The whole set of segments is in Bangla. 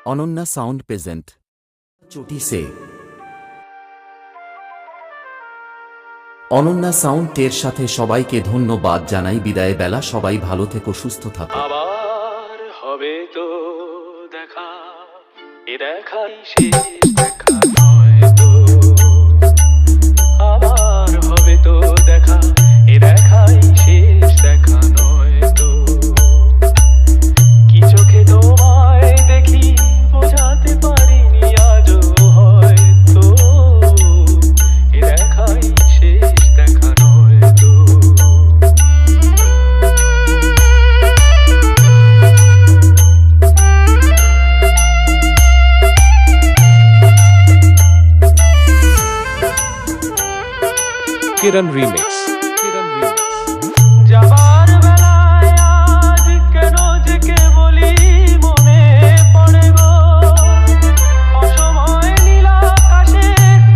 অনন্যা সাউন্ড প্রেজেন্ট চটি সে অনন্যা সাউন্ড এর সাথে সবাইকে ধন্যবাদ জানাই। বিদায় বেলা, সবাই ভালো থেকো, সুস্থ থাকো। আবার হবে তো দেখা, এ দেখাই শেষ দেখা নয় তো। আবার হবে তো দেখা, এ দেখাই শেষ দেখা নয় তো। কি চোখে তোমায় দেখি বোঝাতে পারিনি আজও হয়তো, এ দেখাই শেষ দেখা নয় তো। Kiran Remix. যাবার বেলায় আজ কেন যে কেবলই মনে পড়ে গো, অসময় নীল আকাশে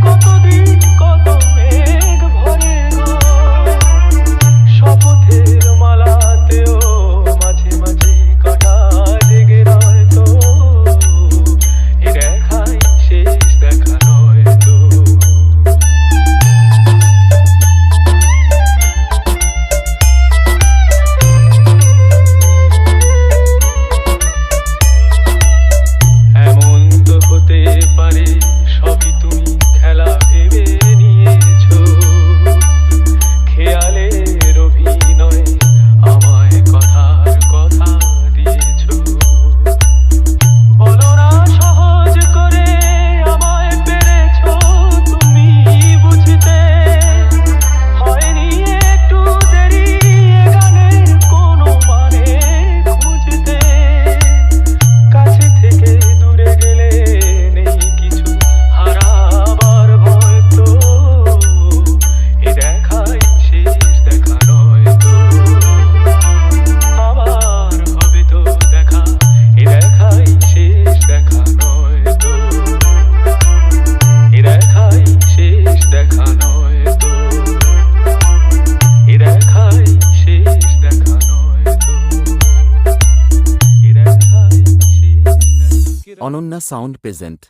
কতদিন কত মেঘ ভরে গো। শপথের মালাতেও মাঝে মাঝে কাটা জেগে রয় তো, এ দেখাই শেষ দেখা নয় তো। এমন তো হতে পারে সবই তুমি খেলা ভেবে নিয়েছো, খেয়ালের অভিনয়ে আমায় কথার কথা দিয়েছো। বলো না সহজ করে আমায় পেরেছো তুমি বুঝতে, হয়নি একটু দেরি এ গানের কোনো মানে খুঁজতে। কাছে থেকে দূরে গেলে নেই কিছু হারাবার ভয় তো, এ দেখাই শেষ দেখা নয় তো। আবার হবে তো দেখা, এ দেখাই শেষ দেখা নয় তো। এ দেখাই শেষ দেখা নয় তো। এ দেখাই শেষ দেখা নয় তো। এ দেখাই শেষ দেখা। Ananya sound present.